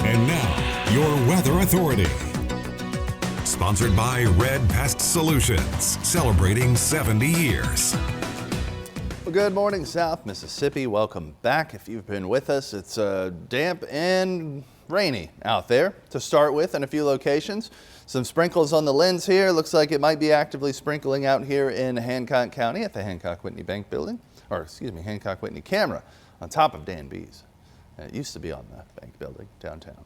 And now, your weather authority. Sponsored by Red Pest Solutions, celebrating 70 years. Well, good morning, South Mississippi. Welcome back. If you've been with us, it's damp and rainy out there to start with in a few locations. Some sprinkles on the lens here. Looks like it might be actively sprinkling out here in Hancock County at the Hancock-Whitney Bank Building, or excuse me, Hancock-Whitney camera on top of Dan B's. It used to be on the bank building downtown.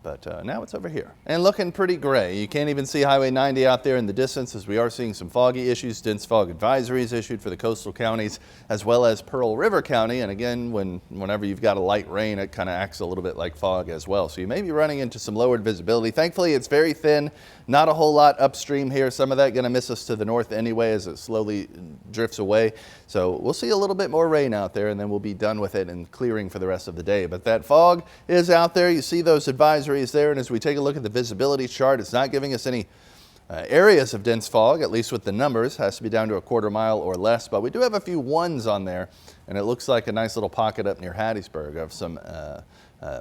But now it's over here and looking pretty gray. You can't even see Highway 90 out there in the distance, as we are seeing some foggy issues. Dense fog advisories issued for the coastal counties as well as Pearl River County. And again, whenever you've got a light rain, it kind of acts a little bit like fog as well. So you may be running into some lowered visibility. Thankfully, it's very thin, not a whole lot upstream here. Some of that going to miss us to the north anyway as it slowly drifts away. So we'll see a little bit more rain out there, and then we'll be done with it and clearing for the rest of the day. But that fog is out there. You see those advisories there, and as we take a look at the visibility chart, it's not giving us any areas of dense fog, at least with the numbers. Has to be down to a quarter mile or less, but we do have a few ones on there, and it looks like a nice little pocket up near Hattiesburg of some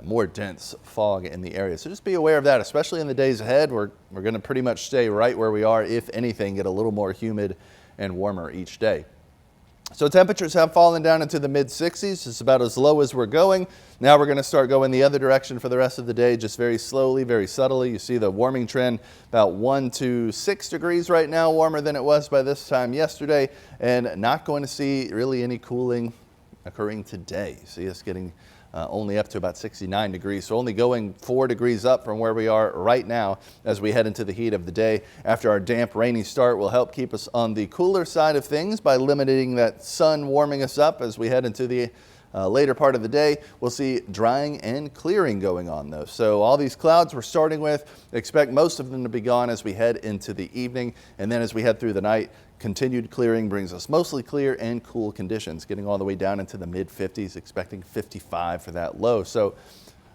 more dense fog in the area. So just be aware of that, especially in the days ahead. We're going to pretty much stay right where we are, if anything, get a little more humid and warmer each day. So temperatures have fallen down into the mid-60s. It's about as low as we're going. Now we're going to start going the other direction for the rest of the day, just very slowly, very subtly. You see the warming trend about 1 to 6 degrees right now, warmer than it was by this time yesterday, and not going to see really any cooling occurring today. You see us getting only up to about 69 degrees, so only going 4 degrees up from where we are right now as we head into the heat of the day. After our damp, rainy start will help keep us on the cooler side of things by limiting that sun warming us up as we head into the later part of the day. We'll see drying and clearing going on though. So all these clouds we're starting with, expect most of them to be gone as we head into the evening, and then as we head through the night, continued clearing brings us mostly clear and cool conditions, getting all the way down into the mid-50s, expecting 55 for that low. So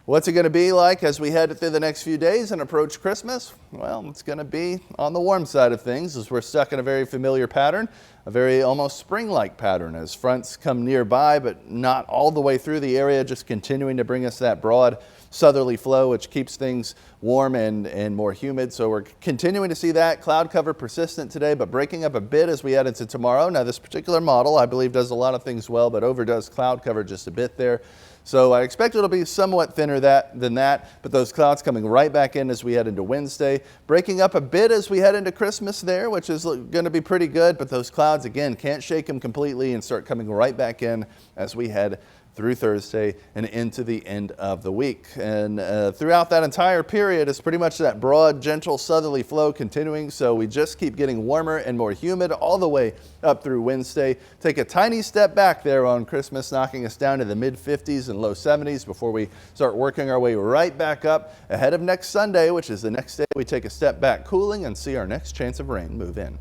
what's it going to be like as we head through the next few days and approach Christmas? Well, it's going to be on the warm side of things, as we're stuck in a very familiar pattern, a very almost spring-like pattern as fronts come nearby, but not all the way through the area, just continuing to bring us that broad southerly flow, which keeps things warm and more humid. So we're continuing to see that cloud cover persistent today, but breaking up a bit as we head into tomorrow. Now, this particular model, I believe, does a lot of things well, but overdoes cloud cover just a bit there. So I expect it'll be somewhat thinner than that, but those clouds coming right back in as we head into Wednesday, breaking up a bit as we head into Christmas there, which is going to be pretty good, but those clouds, again, can't shake them completely and start coming right back in as we head through Thursday and into the end of the week. And throughout that entire period, it's pretty much that broad, gentle southerly flow continuing. So we just keep getting warmer and more humid all the way up through Wednesday. Take a tiny step back there on Christmas, knocking us down to the mid-50s and low 70s before we start working our way right back up ahead of next Sunday, which is the next day we take a step back, cooling, and see our next chance of rain move in.